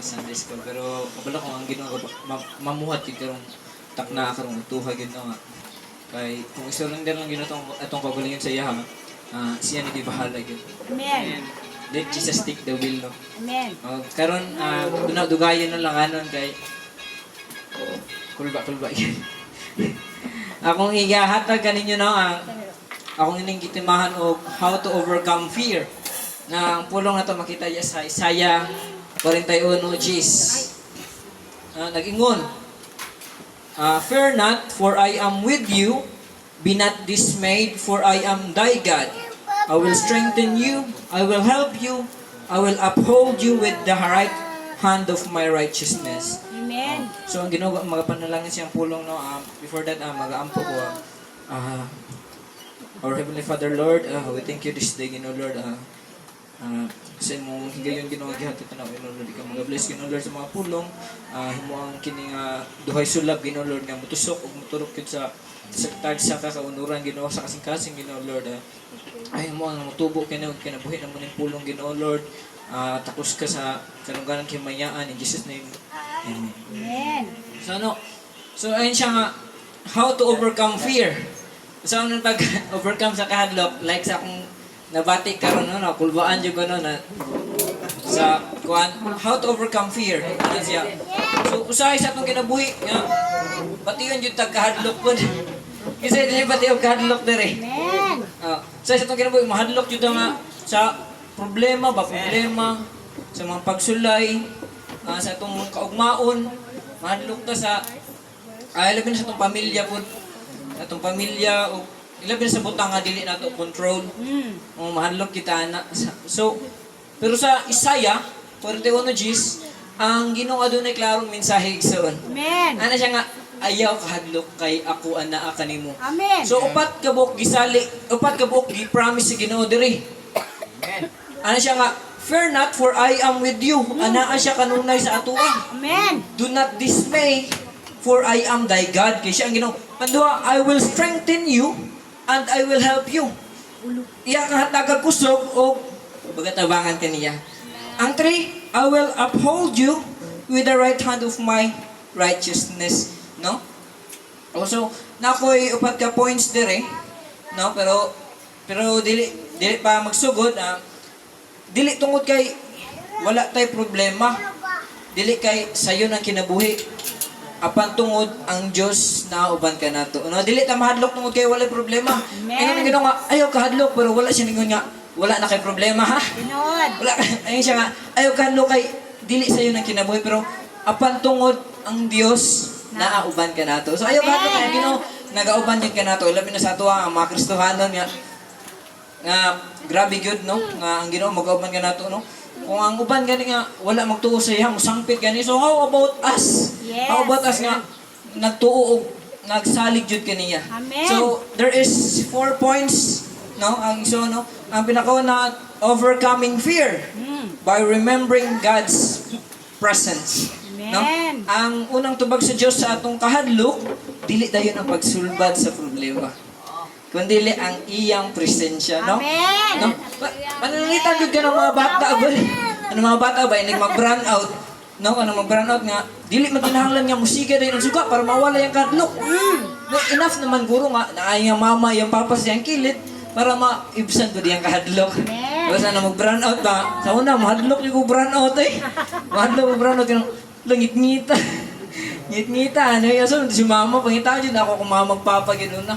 Sunday school. Pero kabalo ko ang Ginoo mamuhat gid karong takna karong utuha gid no nga. Kay kung isa lang din lang Ginoo atong kagalingon sa iya siya ni gibahala gid. Amen. Let Jesus take the wheel no. Amen. Karon dugayon na lang anon kay kulba gid. Akong igahatag kaninyo no ang akong ining gitimahan og how to overcome fear. Na ang pulong na to makita niya sa Isaiah 41 Gs. Nag-ingon, fear not, for I am with you. Be not dismayed, for I am thy God. I will strengthen you. I will help you. I will uphold you with the right hand of my righteousness. Amen. So ang Ginoo mga panalangin siyang pulong no before that mag-aampo ko our Heavenly Father Lord, we thank you this day Ginoo Lord. Sa imong higayon Ginoo gihatod tanaw Ginoo Lord, ikaw mag-bless Ginoo Lord sa mga pulong, himo ang kining duhay sulab Ginoo Lord nga mutusok ug muturok gyud sa tagsa ka kaunuran Ginoo sa kasing-kasing Ginoo Lord. Ay mo ang mutubo kini ug kinabuhi na mo ning pulong Ginoo Lord. Tapos ka sa kalungganan kimayaan in Jesus name. Amen. Amen. So ayun siya nga how to overcome fear. So ang pag-overcome sa kahadlok like sa akong nabati karon no kulbaan jud no na sa kuan how to overcome fear ano siya. So usahay sa atong kinabuhi nga bation jud tag kahadlok pod. Kasi dili bati og kahadlok dere. Amen. Sa atong kinabuhi mahadlok jud nga sa problema sa mga pagsulay sa atong kaugmaon mahadlok ta sa labi na sa atong pamilya pod atong pamilya o ilabi sa butang nga dili nato control. Mahadlok kita na. So pero sa Isaiah 41 Gs ang Ginoo adunay klarong mensahe igsoon. Amen. Ana siya nga ayaw kahadlok kay ako anaa kanimo. Amen. So upat ka buok gi-promise si Ginoo diri. Amen. Ana siya nga fear not, for I am with you. Anaa siya kanunay sa atuwa. Amen. Do not dismay, for I am thy God. Kaya siya ang Ginoo. Panduha, I will strengthen you and I will help you. Iya kang hatagag kusog o bagatabangan kaniya. Ang 3, I will uphold you with the right hand of my righteousness. No? Also, nakoy upat ka points dire. No? Pero dili pa magsugod. Dili tungod kay wala tay problema. Dili kay sayo nang kinabuhi. Apan tungod ang Dios na uban ka nato. No, dili ta mahadlok tungod kay wala problema. Ano Ginoo nga ayaw kahadlok pero wala siya ningon nga wala na kay problema ha. Ginoo. Wala ayun siya nga ayaw kahadlok kay dili sayo nang kinabuhi pero apan tungod ang Dios na uban ka nato. So ayaw kahadlok kay Ginoo nagauban jud ka nato. Labi na sa ato ang mga Kristohanon nga grabe gyud no nga ang Ginoo mag-auban ka nato no. Kung ang uban gani nga wala magtuo sa iya, musangpit gani. So how about us? Yes. How about us nga nagtuo og nagsalig jud kaniya? Amen. So there is 4 points no ang so no ang pinakauna overcoming fear by remembering God's presence. No? Amen. Ang unang tubag sa Dios sa atong kahadlok dili dayon ang pagsulbad sa problema. Kundi ang iyang presensya, no? Amen. No? Panangitan jud ka ng mga bata ba? Ano mga bata ba inig mag-brown out? No, ano mag-brown out nga dili man kinahanglan nga musika dayon ang suga para mawala yung kadlok. No, enough naman guro nga na yung mama, yung papa siyang kilid para maibsan ko diyang kahadlok. Amen. Basta na mag-brown out ba? Sa una mahadlok yung brown out eh. Mahadlok brown out yung langit-ngita. Ngit-ngita, ano yung so, si mama, pangita dyan ako kung mama magpapa, gano'n na.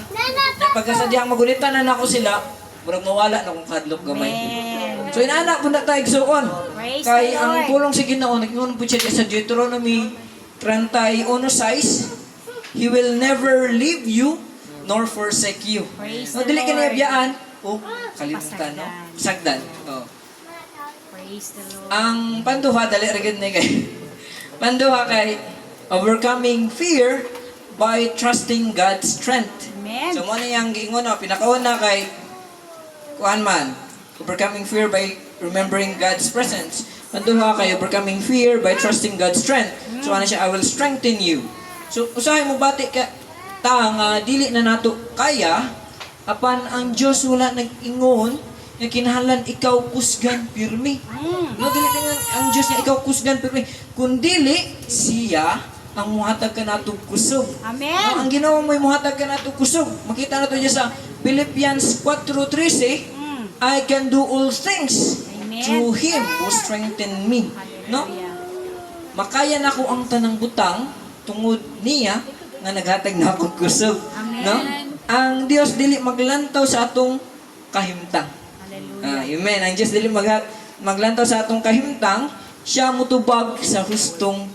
Pagkasadyang magulitan na ako sila, parang mawala na kung kadlok gamay. Amen. So inaanak po na tayo igsoon. Praise Kay the ang Lord. pulong si Ginoo, nag-ingon po siya sa Deuteronomy 31:6, He will never leave you nor forsake you. Praise No, the dili ka Lord. niyabiyaan. Kalimutan, no? Sagdan. Oh. Praise the Lord. Ang panduha, dali rin ni kay. Panduha kay overcoming fear by trusting God's strength. Amen. So mo na yung giingon na pinakauna kay kuan man, overcoming fear by remembering God's presence. Panduha kay overcoming fear by trusting God's strength. So ano siya, I will strengthen you. So usahay mo bati ka nga dili na nato kaya apan ang Dios wala nag-ingon nga kinahanglan ikaw kusgan pirmi. No dili tingan ang Dios nga ikaw kusgan pero kun dili siya ang muhatag ka natong kusog. Amen. No, ang ginawa mo muhatag ka natong kusog. Makita nato diya sa Philippians 4:13, I can do all things Amen. through Him who strengthen me. No? Hallelujah. Makaya na ko ang tanang butang tungod niya nga naghatag na akong kusog. Amen. No? Ang Dios dili maglantaw sa atong kahimtang. Hallelujah. Amen. Ang Diyos dili maglantaw sa atong kahimtang, siya mutubag sa hustong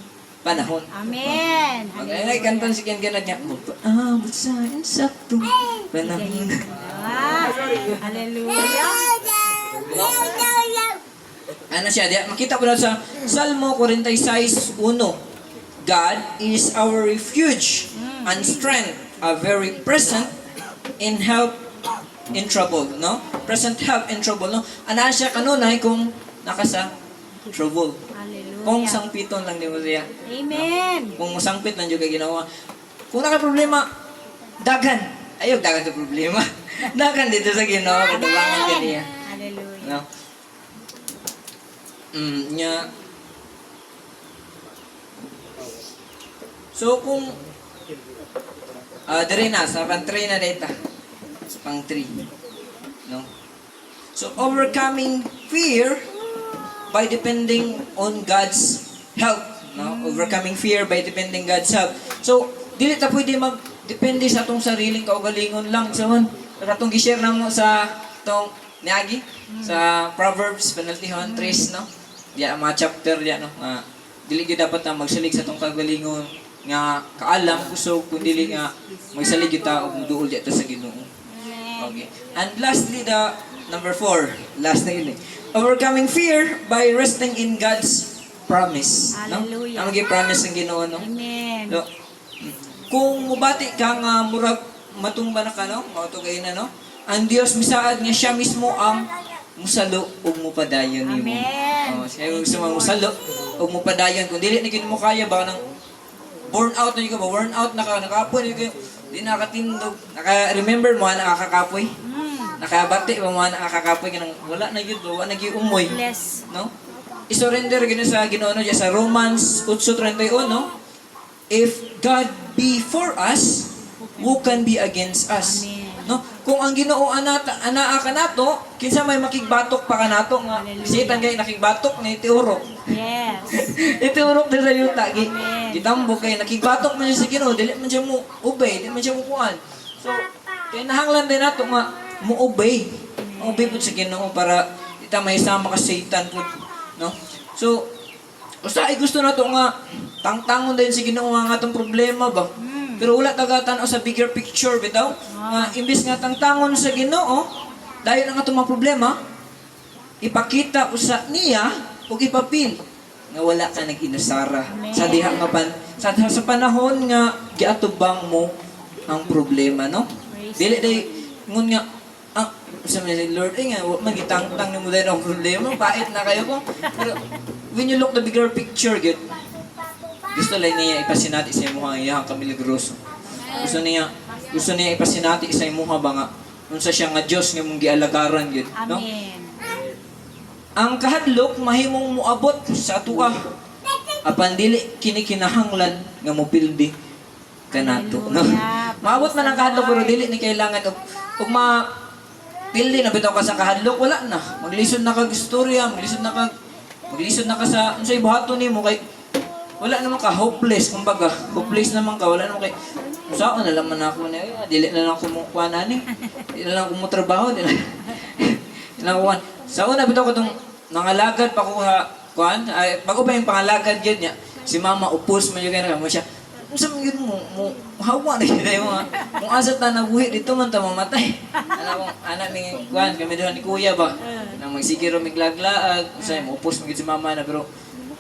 panahon. Amen. Magay kanton si ganad niya. Magpaabot sa insaktong panahon. Ah, hallelujah. Ano siya? Makita ko na sa Salmo 46:1. God is our refuge and strength, a very present in help in trouble, no? Present help in trouble, no? Ana siya kanunay kung nakasa trouble. Kung Hallelujah. sangpiton lang di mo siya. Amen. Kung sangpit lang yung ginawa. Kung naka problema, dagan. Ayog dagan sa problema. Dagan dito sa Ginoo, katabangan ka niya. Hallelujah. No? Nya. So kung dire na sa pang-3 na data. Pang-3. No? So overcoming fear by depending on God's help. No? Overcoming fear by depending God's help. So dili ta pwede mag-depende sa atong sariling kaugalingon lang. So katong gi-share na mo sa tong niagi sa Proverbs penaltihon 3, no? Diya ang mga chapter diya, no? Dili gyud dapat na magsalig sa atong kaugalingon nga kaalam kusog kun dili nga magsalig gyud ta og duol diya sa Ginoo. Okay. And lastly, the number 4, last na yun eh. Overcoming fear by resting in God's promise. No? Hallelujah. Ang promise ng Ginoo, no? Amen. So, kung mubati ka nga murag matumba na ka, no? Mautugay na, no? Ang Dios misaad nga siya mismo ang musalo ug mupadayon nimo. Amen. Oh, siya yung gusto mo musalo ug mupadayon. Kung dili na gid mo kaya ba nang burn out na yun ka ba? Burn out na ka, nakapoy na kayo. Di nakatindog. Naka-remember mo, nakakapoy. Nakabati mo, nakakapoy ka nang wala na yun, wala na yun umoy. Bless. No? I-surrender gina sa Ginoo diya sa Romans 8:31, no? If God be for us, who can be against us? Amen. No? Kung ang Ginoo anaa ka nato, kinsa may makigbatok pa ka nato nga Hallelujah. sitan kay nakigbatok ni tiurok. Yes. Itiurok din sa yuta. Amen. Gitambok kay nakigbatok man siya sa Ginoo, dili man siya mo obey, dili man siya mo kuan. So, kaya nahanglan din nato nga mo obey. Mo obey pud sa Ginoo para ita may sama ka sa Satan pud, no? So, usahay gusto nato nga tangtangon din sa Ginoo nga atong problema ba. Pero wala tagatan o sa bigger picture bitaw. Nga imbis nga tangtangon sa Ginoo, dayon ang atong mga problema, ipakita usa niya ug ipapil nga wala ka nag-inasara sa diha nga sa panahon nga giatubang mo ang problema, no? Dili day ngun nga sa Lord nga man gitangtang nimo dahil ang problema, pait na kayo ko. Pero when you look the bigger picture, good. Gusto lang niya ipasinati sa imuha iyang kamiligroso. Gusto niya ipasinati sa imuha ba nga unsa siya nga Dios nga mong gialagaran gyud, no? Amen. Ang kahadlok mahimong moabot sa atuwa. Apan dili kini kinahanglan nga mopildi kanato, no? Hallelujah. Maabot man ang kahadlok pero dili ni kailangan og pildi na bitaw ka sa kahadlok, wala na. Maglisod na kag istorya, maglisod na ka sa unsay buhaton nimo kay wala naman ka hopeless, kumbaga. Hopeless naman ka, wala naman kay saan na naman ako na dili na lang kumukuha na ni. Dili na lang ko mo trabaho, dili na kuan. Sa una bitaw ko tong nangalagad pa ko kuan, ay bago pa yung pangalagad gyud niya. Si mama upos man yung mo siya. Unsa man gyud mo hawa na gyud mo. Kung asat na nabuhi dito man ta mamatay. Anak ni kuan kami doon ni kuya ba. Nang magsigiro miglaglaag, unsay mo upos man gyud si mama na pero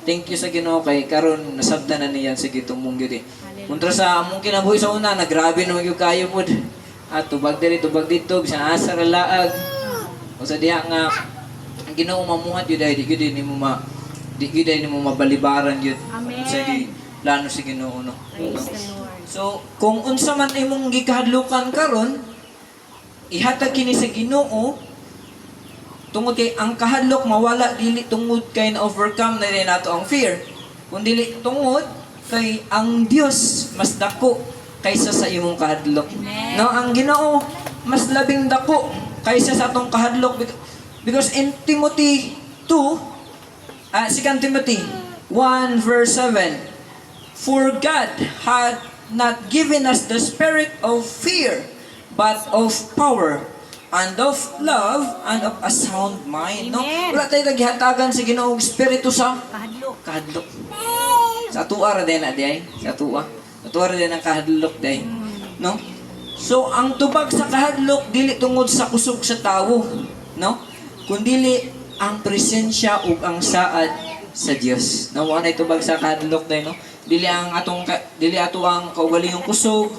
thank you sa Ginoo kay karon nasabtan na niya sa gitumong gyud eh. Kontra sa among kinabuhi sa una, nagrabe na magyud kayo pod. At tubag dito, bisan asa ra laag. O sa diha nga ang Ginoo mamuhat gyud ay di gyud ni mo mabalibaran gyud. Amen. Sa plano sa Ginoo, no. Praise the Lord. So kung unsa man imong gikahadlukan karon, ihatag kini sa Ginoo Tungod kay ang kahadlok mawala dili tungod kay na overcome na rin nato ang fear. Kun dili tungod kay ang Dios mas dako kaysa sa imong kahadlok. Amen. No, ang Ginoo mas labing dako kaysa sa atong kahadlok because in Timothy 2, 2 Timothy 1 verse 7, for God had not given us the spirit of fear, but of power, and of love, and of a sound mind. No? Amen. Wala tayo naghihatagan sa Ginoong Espiritu sa Kahadlok. kahadlok. Sa tuwa ra din na di ay. Sa tuwa. Sa tuwa ra din ang kahadlok di ay. No? So, ang tubag sa kahadlok, dili tungod sa kusog sa tawo. No? Kundili ang presensya ug ang saad sa Dios. No, wala tubag sa kahadlok di no? Dili ato ang kaugalingong kusog,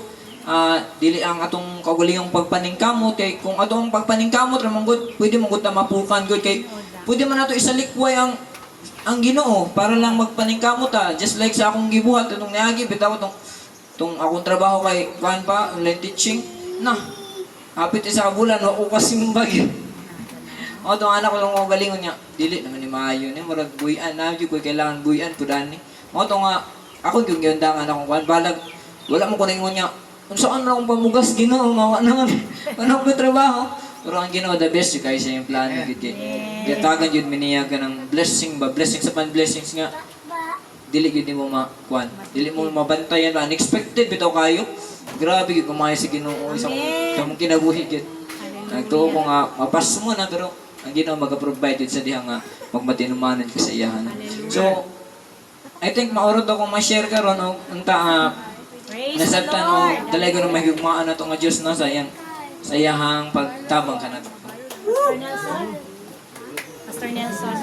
dili ang atong kaugalingong pagpaningkamot kay kung atong pagpaningkamot ra man gud, pwede man gud ta mapukan gud kay pwede man nato isalikway ang Ginoo para lang magpaningkamot ta, just like sa akong gibuhat itong niagi bitaw tong akong trabaho kay kuan pa online teaching na hapit isa ka bulan wa ko kasi mbagi. O tong anak ko lang ko galingon niya dili naman ni maayo ni murag buyan na jud ko kailangan buyan pud ani. Mo to nga ako yung gyundangan akong kuan balag wala mo ko ningon niya unsaan man akong pamugas Ginoo nga wa naman ano ko trabaho pero ang Ginoo the best you guys sa yung plano gid kay gatagan jud miniya ka ng blessing ba blessing sa pan blessings nga dili gid mo makuan dili mo mabantayan unexpected bitaw kayo grabe gid kumayo sa Ginoo isang kamong kinabuhi gid nagtuo ko nga mapas mo na pero ang Ginoo maga-provide sa diha nga magmatinumanan ka sa iyahan so I think maurot ako ma-share karon og unta Praise the nasabtan mo Lord. dalaga ng mahigugmaan na to nga Dios na sa iyahang pagtabang kanat. Pastor Nelson. Pastor Nelson.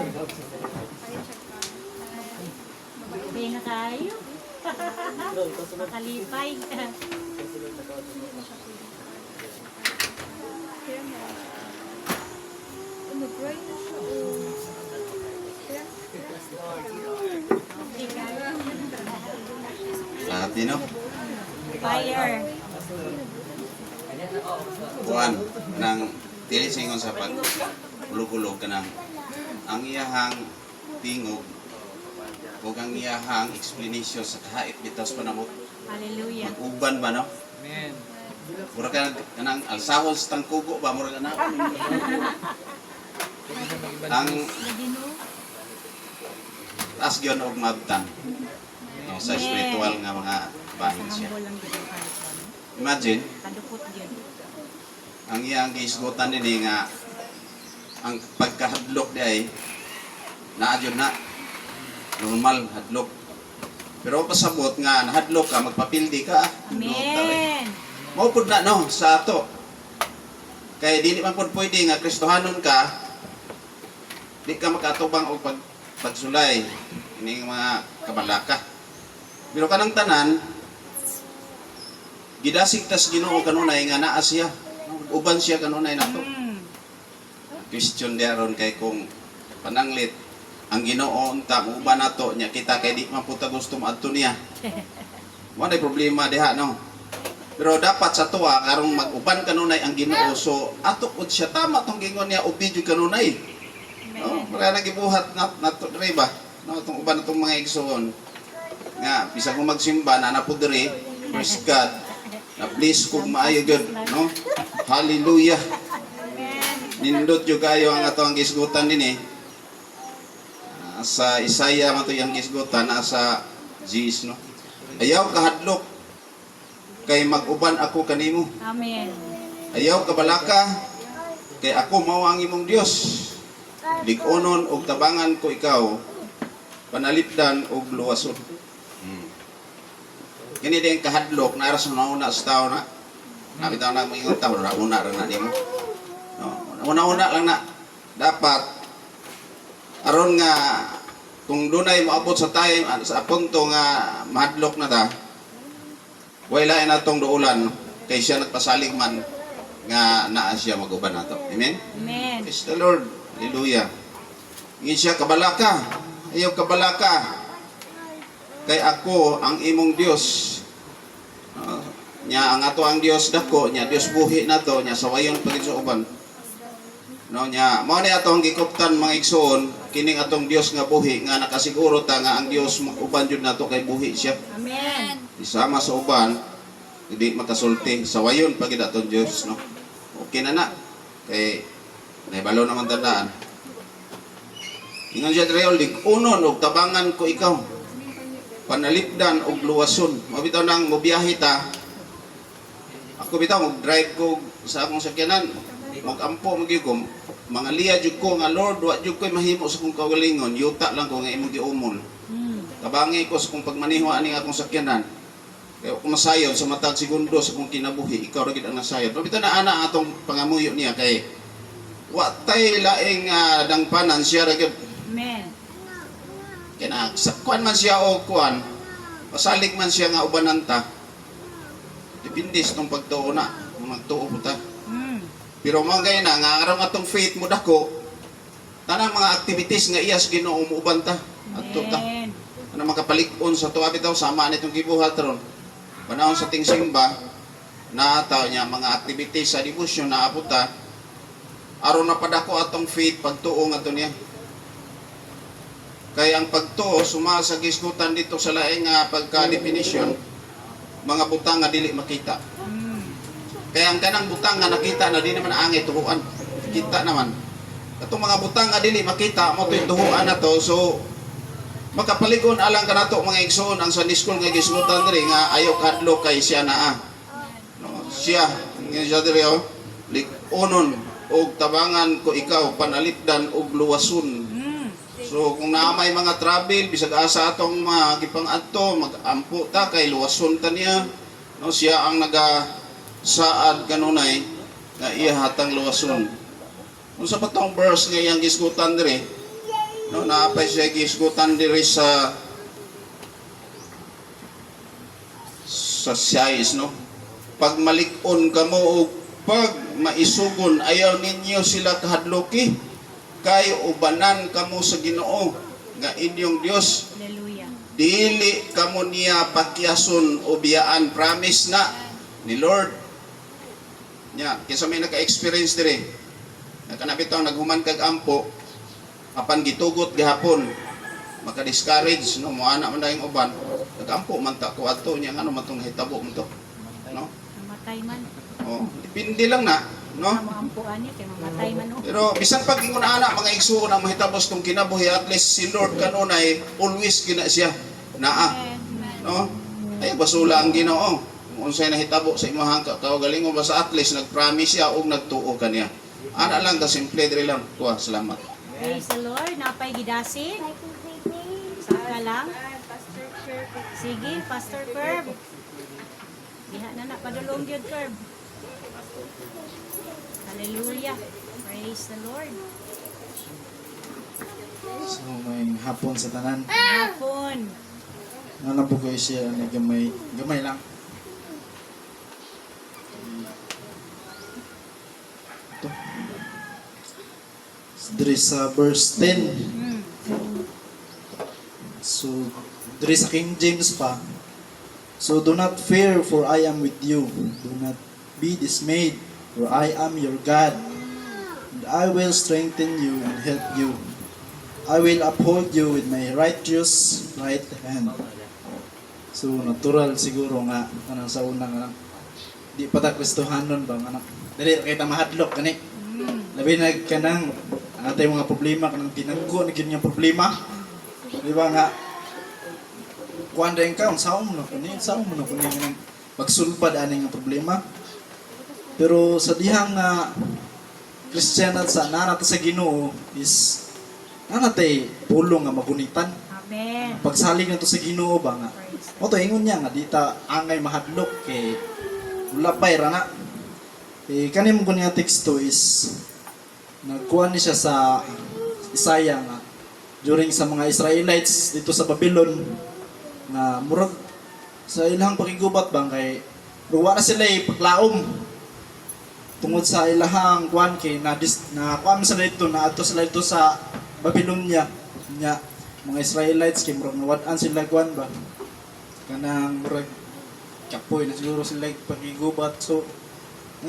May nga tayo. Makalipay. Lahat no? Fire. Kuan nang dili singon sa pag ulog-ulog kanang ang iyahang tingog o ang iyahang explanation sa kahit bitaw sa panamot Hallelujah. mag-uban ba no? Amen. Mura ka kanang alsahol sa tangkugo ba mura ka na? Ang taas gyud og mabtan no, sa spiritual nga mga bahin siya. Humble lang dito kahit ano. Imagine Kadukot yun. ang iyang giisgutan nini nga ang pagkahadlok di ay naadyon na normal hadlok pero pasabot nga nahadlok ka magpapildi ka Amen. mao pud na no sa ato kay dili man pud pwede nga Kristohanon ka di ka makatubang og pagsulay ini mga kabalaka pero kanang tanan gidasig tas Ginoo kanunay nga naa siya uban siya kanunay nato question diaron kay kung pananglit ang Ginoo unta uban nato nya kita kay di man puta gusto maadto niya mo nay problema diha no pero dapat sa tuwa karong mag-uban kanunay ang Ginoo so ato pud siya tama tong gingon niya ubidyo kanunay no para nagibuhat nato diri ba no tong uban natong mga igsoon nga bisag mo magsimba na napod diri praise God na please kung maayo gyud no hallelujah nindot jud kayo ang ato ang gisgutan dinhi sa Isaiah man to yang gisgutan sa Jis no ayaw kahadlok kay mag-uban ako kanimo Amen. ayaw kabalaka kay ako mao ang imong Dios lig-onon og tabangan ko ikaw panalipdan og luwason kini din kahadlok na aras una sa tao na nakita na mo ingon tao na una ra na nimo no una lang na dapat aron nga kung dunay moabot sa time sa punto nga mahadlok na ta wala na tong duulan kay siya nagpasalig man nga naa siya maguban nato amen Amen. praise the Lord hallelujah ngin siya kabalaka ayaw kabalaka kay ako ang imong Dios nya ang ato ang Dios dako nya Dios buhi nato nya sawayon pagid sa uban No nya, mao ni atong gikuptan mga igsoon, kining atong Dios nga buhi nga nakasiguro ta nga ang Dios uban jud nato kay buhi siya. Amen. Isama sa uban, hindi makasulti. Sawayon pag atong Dios, no. Okay na. Kay nahibalo naman tandaan. Ingon siya Reol, unon og tabangan ko ikaw. Panalipdan og luwason. Mabitaw nang mobiyahe ta. Ako bitaw mag-drive ko sa akong sakyanan. Mag-ampo magyugom. Mga liya jud ko nga Lord, wa jud ko'y mahimo sa kong kagalingon. Yuta lang ko nga imong giumol. Tabangi ko sa kong pagmaneho ani akong sakyanan. Kaya kung masayon sa matag segundo sa kong kinabuhi, ikaw ra gid ang nasayon. Mabitaw na ana atong pangamuyo niya kay wa tay laing dangpanan siya ra gyud. Amen. Kaya kuan man siya o kuan, pasalig man siya nga ubananta. Depende sa itong pagtuo na, kung magtuo po ta. Pero mga gaya na, nga araw nga itong faith mo dako, tanang mga activities nga iyas Ginoo umuuban ta. At ta. Amen. Ano makapalikon sa tuwa bitaw, sama nitong gibuhat ron. Panahon sa ting simba, naataw niya mga activities sa devotion na aputa, aron na padako atong faith, pagtuo nga ito niya. Kaya ang pagtuo, sumasa gisgutan dito sa laing pagka-definition, mga butang nga dili makita. Kaya ang kanang butang nga nakita na di naman angay tuhuan. Kita naman. Itong mga butang nga dili makita mo ito'y tuhuan na to. So, makapaligon alang ka na to mga igsoon ang Sunday school nga gisgutan diri nga ayaw kadlo kay siya naa. No, siya, nga siya diri likunon og tabangan ko ikaw panalipdan og luwason. So kung naamay mga travel bisag asa atong gipang-adto mag-ampo ta kay luwason ta niya. No, siya ang saad kanunay nga iya hatang luwason. Kung sa patong verse nga iyang gisgutan diri, no, naapay siya gisgutan diri sa size, no. Pag malik-on kamo o pag maisugon ayaw ninyo sila kahadloki kay ubanan kamo sa Ginoo nga inyong Dios. Hallelujah. Dili kamo niya pakyason o biyaan, promise na ni Lord. Nya, kaysa may naka-experience diri. Nakanabitaw naghuman kag ampo, apan gitugot gihapon, maka-discourage no mo ana man daing uban. Nagampo man ta ko adto nya ngano man tong hitabo mo to. No? Mamatay man. Oh, depende lang na, no? Maampuan niya kay mamatay man o. Pero bisan pag ingon ana mga igsuon ang mahitabos kung kinabuhi, at least si Lord kanunay always gina siya naa. No? Ay basula ang Ginoo. Kung unsay nahitabo sa imong kaugalingon basta at least nagpromise siya og nagtuo kaniya. Ana lang ka simple diri lang. Tuwa, salamat. Praise the Lord. Napay gidasi. Saka lang. Sige, Pastor Ferb. Diha na padulong gyud Ferb. Hallelujah. Praise the Lord. So may hapon sa tanan. Hapon. Ano po kayo siya na gamay lang. Ito. Diri sa verse 10. So diri sa King James pa. So do not fear, for I am with you. Do not be dismayed, for I am your God. And I will strengthen you and help you. I will uphold you with my righteous right hand. So natural siguro nga kanang sa unang anak. Di pa ta Kristohanon ba anak. Dili kita mahadlok kani. Labi na kanang atay mga problema kanang tinagko na gyud nga problema. Di ba nga kuan dayon ka unsaon mo no kuni nga pagsulbad ani nga problema. Pero sa dihang Christian at sa nanata sa Ginoo is nanatay pulong nga magunitan. Amen. Pagsalig na to sa Ginoo ba nga. O to ingon niya nga dita angay mahadlok kay ulapay ra na. Kanim ko niya teksto is nagkuha ni siya sa Isaiah nga during sa mga Israelites dito sa Babylon nga murag sa ilang pakigubat bang kay ruwa na sila paglaom tungod sa ilahang kuan kay na kuan sila dito na ato sila dito sa Babylonia nya mga Israelites kay murag nawad-an sila kuan ba kanang murag kapoy na siguro sila pagigubat. So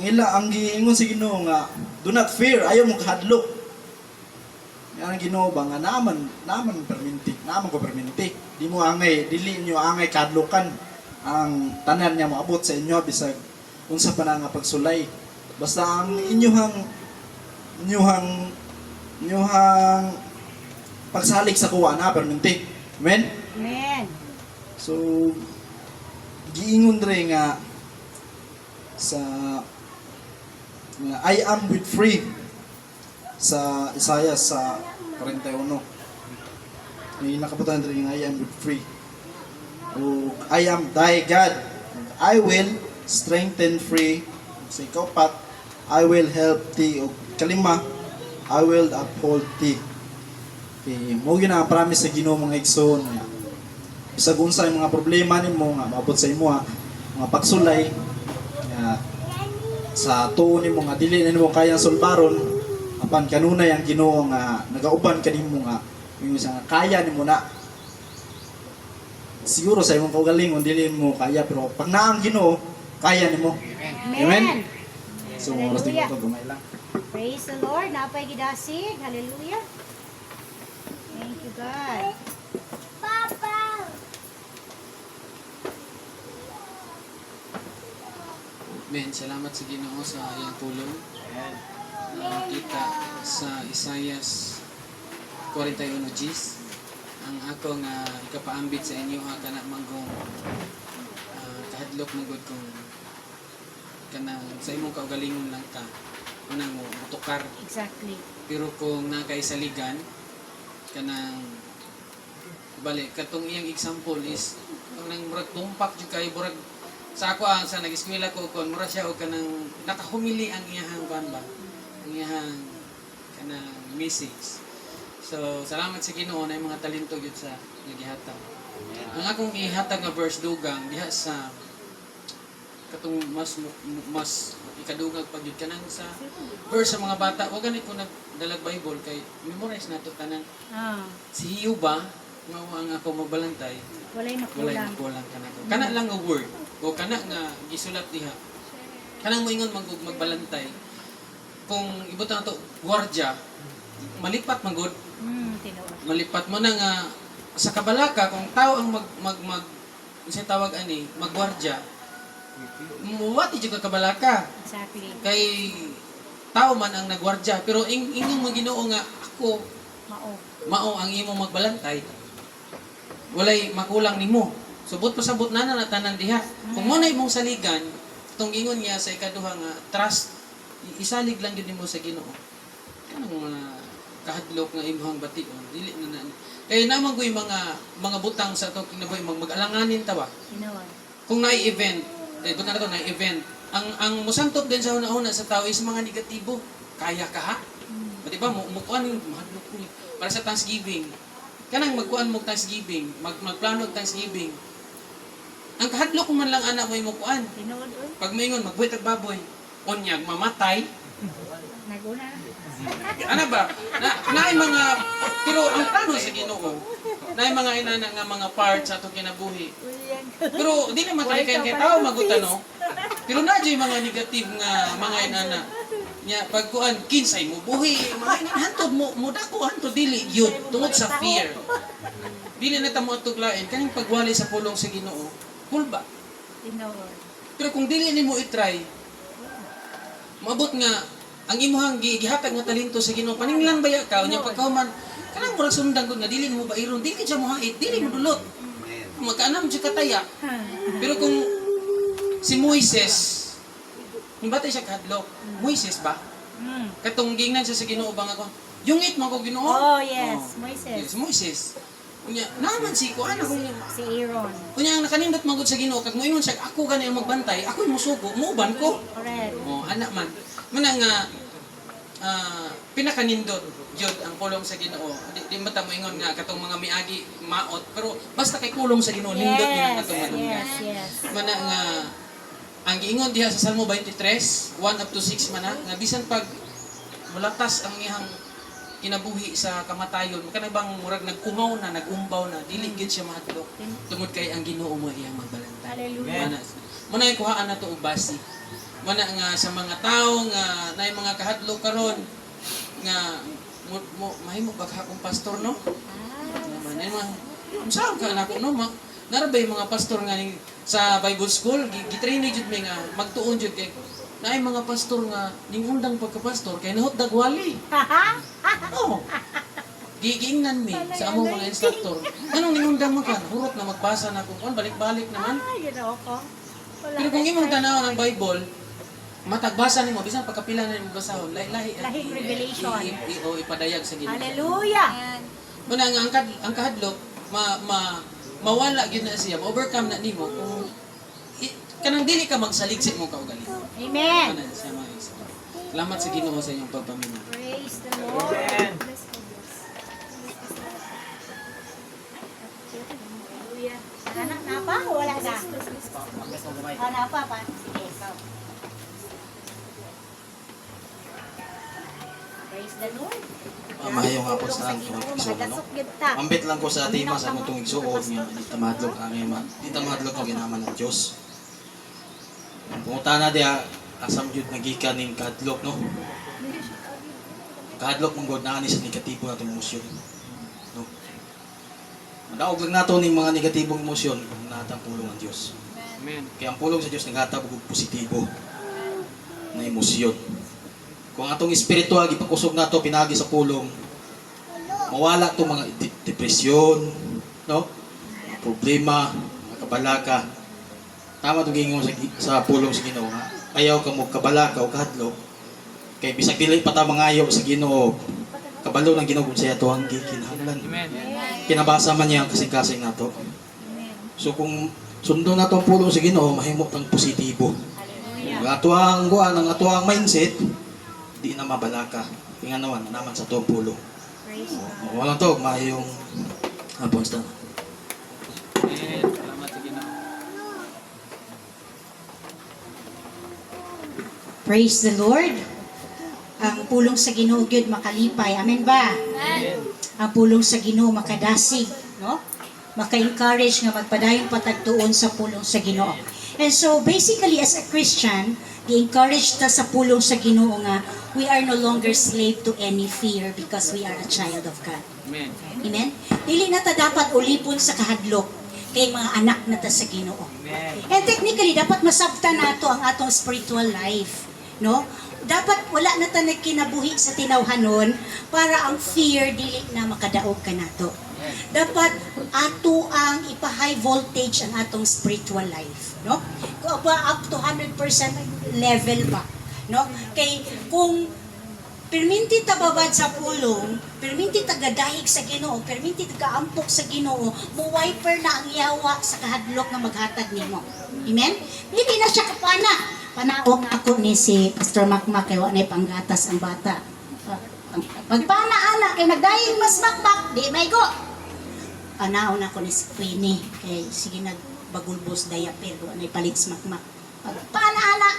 ang giingon si Ginoo nga do not fear, ayaw mo kahadlok. Ang Ginoo ba nga naman ko perminti. Di mo angay, dili niyo angay kadlokan ang tanan niya moabot sa inyo bisag unsa pa na nga pagsulay. Basta ang inyuhang pagsalig sa kuwa na perminti. Amen? Amen. So giingon dre nga sa nga, I am with free sa Isaiah sa 41. May nakabutan rin nga I am with free. O I am thy God. I will strengthen free. Sa ikaw pat, I will help thee. O kalima, I will uphold thee. Okay, mo yun ang promise sa Ginoo mga igsoon. Bisag unsa yung mga problema nimo nga maabot sa imo mga pagsulay nga sa tuon nimo nga dili nimo kayang sulbaron apan kanunay ang Ginoo nga nagauban kanimo nga ingon siya nga kaya nimo na. Siguro sa imong kaugalingon dili mo kaya pero pag naa ang Ginoo kaya nimo. Amen. So oras din ko gamay lang. Praise the Lord. Napay gidasig. Hallelujah. Thank you, God. Men, salamat sa Ginoo sa iyang tulong. Kita sa Isaiah 41 Gs. Ang ako nga ikapaambit sa inyo kana manggong kahadlok magod kung kana sa imong kaugalingon lang ka unang mo mutukar. Exactly. Pero kung nakaisaligan kanang balik katong iyang example is kanang murag tumpak jud kay murag sa ako sa nag-eskwela ko kon mura siya og kanang nakahumili ang iyahang ban ba ang iyahang kanang message. So salamat sa Ginoo na mga talento gyud sa nagihatag. Ang akong ihatag nga verse dugang diha sa katong mas ikadugag pag gyud kanang sa verse sa mga bata wa gani ko nagdalag Bible kay memorize nato tanan. Si Hiyub ba mao ang ako magbalantay Walay walay makulang. makulang kanako. Kana lang nga word o kana nga gisulat diha. Kanang moingon magbalantay. Kung ibutan nato gwardiya, malipat magud. Tinuod. Malipat mo na nga sa kabalaka kung tao ang isa tawag ani maggwardya. Muwati jud ka kabalaka Exactly. kay tao man ang nagwardya pero inyong Ginoo nga ako Mao. ang imong magbalantay. Walay makulang nimo. Subot pasabot na tanan diha. Kung mo na imong saligan, itong ingon niya sa ikaduha nga trust, isalig lang gyud nimo sa Ginoo. Kanang mga kahadlok nga imong bation, dili na kay naman ko yung mga butang sa itong kinabuhi mag-alanganin tawa. Tinuod. Kung na-event, buta na to na-event, ang musantop din sa una-una sa tao is mga negatibo. Kaya ka ha? Di ba? Mukuan yung mahadlok ni para sa Thanksgiving. Kanang magkuan mo Thanksgiving, magplano og Thanksgiving. Ang kahadlok man lang anak mo yung mukuan. Tinuod. Oy. Pag maingon magbuhat og baboy, onyag mamatay. Naguna. Ano ba? Naay mga pero ang plano sa Ginoo. Naay mga inana nga mga parts sa atong kinabuhi. Pero di naman tayo kay tao magutano. Pero na yung mga negative nga mga inana. Nya pagkuan kinsay mo buhi, mga inana hantod mo dako hantod dili yun tungod sa fear. Dili na ta mo atuglain kaning pagwali sa pulong sa Ginoo. Kulba. Tinuod. Pero kung dili nimo i-try, maabot nga ang imuhang gihatag nga talento sa Ginoo paninglang baya ka unya pagkauman kanang murag sundan gud nga dili mo bairon dili siya mohait dili mo dulot magkaanam siya kataya pero kung si Moises himbata siya kahadlok Moises ba katong gingnan siya sa Ginoo bang ako yungit mo ko Ginoo Oh, yes. Moises. yes Moises unya naman si ko ano kung Si Aaron. unya ang nakanindot magud sa Ginoo kag moingon siya ako gani ang magbantay ako yung musugo muuban ko. Correct. Oh, anak man. Mana nga pinakanindot jud ang kulong sa Ginoo. Di mata mo ingon nga katong mga miagi maot pero basta kay kulong sa Ginoo nindot din ang katong malunggan. Yes. Mana nga ang giingon diha sa Salmo 23, 1 up to 6 man nga bisan pag mulatas ang iyang kinabuhi sa kamatayon kana bang murag nagkumaw na nagumbaw na dili gid siya mahadlok tungod kay ang Ginoo mo iyang magbalantay. Hallelujah. Muna ay kuhaan na to og basi. Mana nga sa mga tawo nga naay mga kahadlok karon nga mahimo paghakong pastor no? Naman ay mga saan ka nako no? Narabay mga pastor nga sa Bible school gitraining jud mi nga magtuon jud kay naay mga pastor nga ning undang pagka-pastor kay nahot dagwali. Oh. Giingnan mi sa among mga instructor. Anong ningundang mo kan? Hurot na magbasa na kung balik-balik naman. Ay, Ginoo ko. Wala Pero kung ka imong sa- tanaw ng Bible, matagbasa nimo bisan pagkapila na nimo basahon, lahi-lahi. Lahing revelation. O ipadayag sa Ginoo. Hallelujah. Muna nga ang kahadlok mawala gyud na siya, overcome na nimo kung kanang dili ka magsalig sa imong kaugali. Amen. Ano siya mga isa. Salamat sa Ginoo sa inyong pagpamina. Praise the Lord. Hallelujah. Anak na pa? O wala na? Na pa pa? Sige, ikaw. Praise the Lord. Mahayong hapon sa Tulong mga Ginoo, igsoon, no? makadasok gyud ta. Ambit lang ko sa tima sa mutong igsuon nga di tamadlok ang di tamadlok ang ginaman ng Dios. Ang punguta na dia asam jud nagikan ning kahadlok no. Kahadlok mong god na ani sa negatibo natong emosyon. No. Madaog lang nato ning mga negatibong emosyon kung natang pulong ang Dios. Amen. Kaya ang pulong sa Dios naghatag og positibo na emosyon. Kung atong espiritual gipakusog nato pinagi sa pulong, mawala tong mga depresyon, no? Mga problema, mga kabalaka. Tama itong gingon sa pulong sa Ginoo nga. Ayaw ka mo kabalaka o kahadlok. Kay bisag dili pa ta mangayo sa Ginoo. Kabalo ng Ginoo kung siya tuwang gikinahanglan. Amen. Kinabasa man niya ang kasing-kasing nato. So kung sundo nato ang pulong sa Ginoo, mahimo tang positibo. Ang atuang guan, ang atuang mindset, di na mabalaka. Kaya naman sa tuwang pulong. Praise God. Walang to, mayong hapon sa Amen. Salamat sa Ginoo. Praise the Lord. Ang pulong sa Ginoo gyud makalipay. Amen ba? Ang pulong sa Ginoo makadasig, no? Maka-encourage nga magpadayon patagtuon sa pulong sa Ginoo. And so basically as a Christian, gi-encourage ta sa pulong sa Ginoo nga we are no longer slave to any fear because we are a child of God. Amen. Amen? Dili na ta dapat ulipon sa kahadlok kay mga anak na ta sa Ginoo. And technically, dapat masabtan nato ang atong spiritual life. No? Dapat wala na ta nagkinabuhi sa tinawhanon para ang fear dili na makadaog ka nato. Dapat ato ang ipa-high voltage ang atong spiritual life. No? Kung ba up to 100% level ba? No? Kay kung perminti tababad sa pulong, perminti tagadahig sa Ginoo, perminti tagaampok sa Ginoo, mo wiper na ang yawa sa kahadlok nga maghatag nimo. Amen? Hindi na siya kapana. Panaog ako ni si Pastor Makmak kay wa nay panggatas ang bata. Pagpana ana kay nagdahig mas makmak, di may go. Panaog na ako ni si Queenie kay sige nagbagulbos diaper wa nay palit sa makmak. Pagpana ana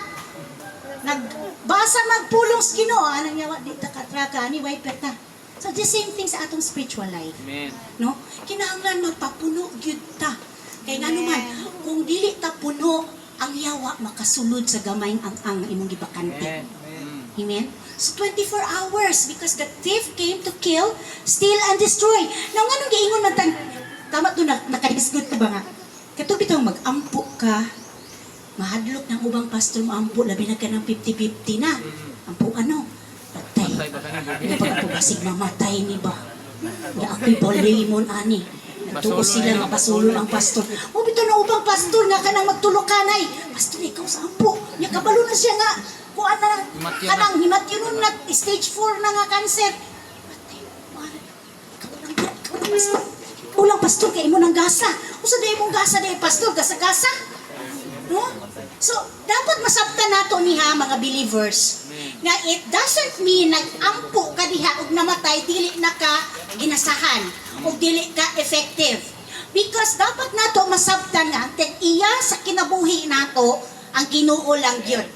nagbasa magpulong sa Ginoo anang yawa di ta katraka ni wiper ta. So the same thing sa atong spiritual life. Amen. No? Kinahanglan magpapuno gyud ta. Kay ngano man kung dili ta puno ang yawa makasulod sa gamay ang imong gibakante. Amen. So 24 hours because the thief came to kill, steal and destroy. Now ngano giingon man tan tama to na nakahisgot ko ba nga. Kato bitong mag-ampo ka. Mahadlok ng ubang pastor mo ampo labi na ka ng 50-50 na. Ampo ano? Patay. Hindi pa ako basig mamatay ni ba? Ya ako'y balimon ani. Nagtuo sila nga pasulol ang pastor. O bito na ubang pastor nga kanang magtulokanay. Pastor ikaw sa ampo. Nya kabalo na siya nga. Kuan na Himatyon na. kanang himatyon na stage 4 na nga cancer. Patay. Ulang pastor kay imo nang gasa. Usa day imong gasa day pastor gasa-gasa. No? So, dapat masabtan nato niha mga believers nga it doesn't mean nag-ampo ka diha og namatay dili na ka ginasahan og dili ka effective. Because dapat nato masabtan nga ang iya sa kinabuhi nato ang Ginoo lang gyud.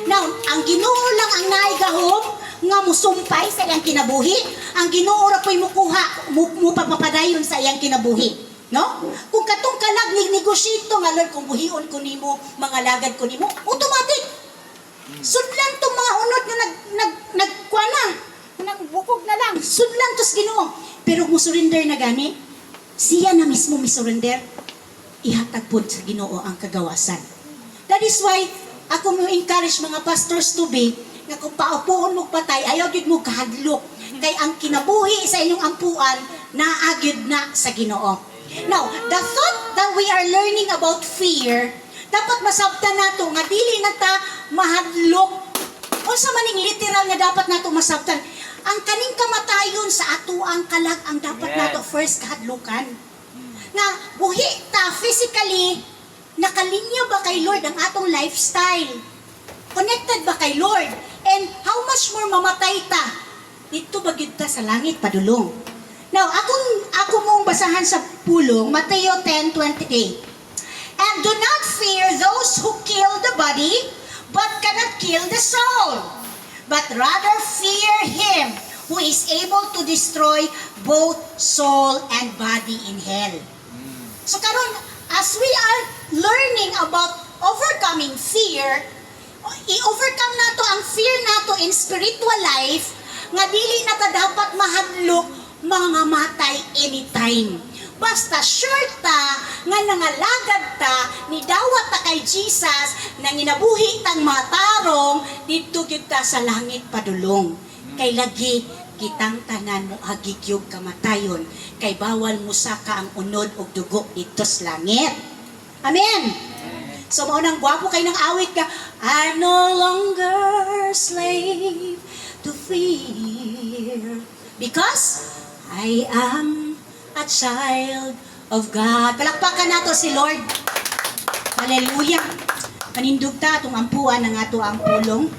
Now, ang Ginoo lang ang naigahom nga musumpay sa iyang kinabuhi. Ang Ginoo ra po'y mukuha, mo papapadayon sa iyang kinabuhi. No? Kung katong kalag ni negosyito nga Lord, kung buhion ko nimo, mga lagad ko nimo, automatic. Sudlan tong mga unod nga nagkuana, nagbukog na lang. Sudlan tos Ginoo. Pero mo surrender na gani, siya na mismo mi-surrender. Ihatag pod sa Ginoo ang kagawasan. That is why ako mo encourage mga pastors to be nga kung paupuon mo patay, ayaw gyud mo kahadlok. Kay ang kinabuhi sa inyong ampuan naagyud na sa Ginoo. Now, the thought that we are learning about fear, dapat masabtan nato nga dili na ta mahadlok. Unsa maning literal nga dapat nato masabtan? Ang kaning kamatayon sa ato ang kalag ang dapat nato first kahadlukan. Nga buhi ta physically, nakalinya ba kay Lord ang atong lifestyle? Connected ba kay Lord? And how much more mamatay ta? Dito ba gyud ta sa langit padulong? Now, ako mong basahan sa pulong, Mateo 10:28. And do not fear those who kill the body, but cannot kill the soul. But rather fear Him who is able to destroy both soul and body in hell. So karon, as we are learning about overcoming fear, i-overcome nato ang fear nato in spiritual life, nga dili na ta dapat mahadlok mga matay anytime. Basta sure ta nga nangalagad ta ni dawat ta kay Jesus nang inabuhi tang matarong didto gyud ta sa langit padulong. Kay lagi kitang tanan mo hagigyog kamatayon kay bawal mo saka ang unod og dugo dito sa langit. Amen. So mao nang gwapo kay nang awit ka, I'm no longer slave to fear because I am a child of God. Palakpakan nato si Lord. Hallelujah. Manindog ta atong ampuan ng ato ang pulong.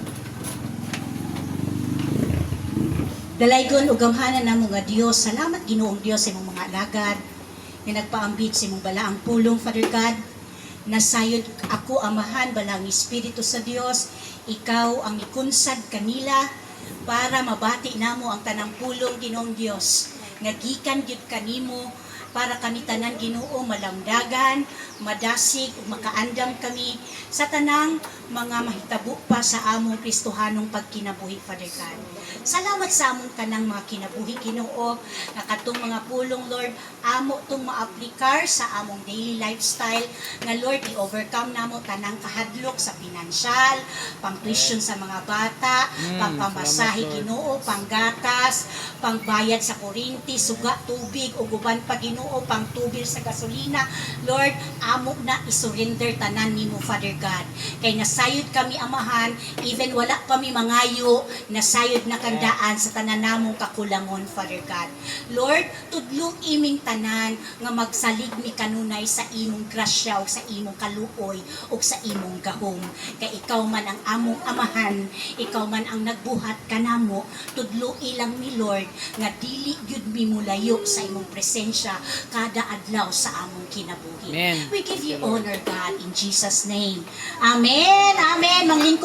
Dalaygon ug gamhanan namo nga Dios. Salamat Ginoong Dios sa imong mga alagad nga nagpaambit sa imong balaang pulong, Father God. Nasayod ako amahan balang Espiritu sa Dios. Ikaw ang ikunsad kanila para mabati namo ang tanang pulong, Ginoong Dios. Nga gikan gyud kanimo para kami tanan Ginoo malamdagan, madasig ug makaandam kami sa tanang mga mahitabo pa sa among Kristohanong pagkinabuhi, Father God. Salamat sa among tanang mga kinabuhi, Ginoo, nga katong mga pulong, Lord, amo tong maaplikar sa among daily lifestyle, nga Lord, i-overcome namo tanang kahadlok sa pinansyal, pang-tuition sa mga bata, pang-pamasahe, Ginoo, panggatas, pangbayad sa kuryente, suga, tubig, ug uban pa, Ginoo, pang-tubil sa gasolina. Lord, amo na isurrender tanan nimo, Father God. Kay nasayod kami amahan, even wala kami mangayo, nasayod na kandaan sa tanan namong kakulangon, Father God. Lord, tudlo iming tanan nga magsalig mi kanunay sa imong grasya o sa imong kaluoy o sa imong gahom. Kay ikaw man ang among amahan, ikaw man ang nagbuhat kanamo, tudlo ilang mi Lord nga dili gyud mi mulayo sa imong presensya kada adlaw sa among kinabuhi. Amen. We give you honor, God, in Jesus' name. Amen. Amen. Manglingkod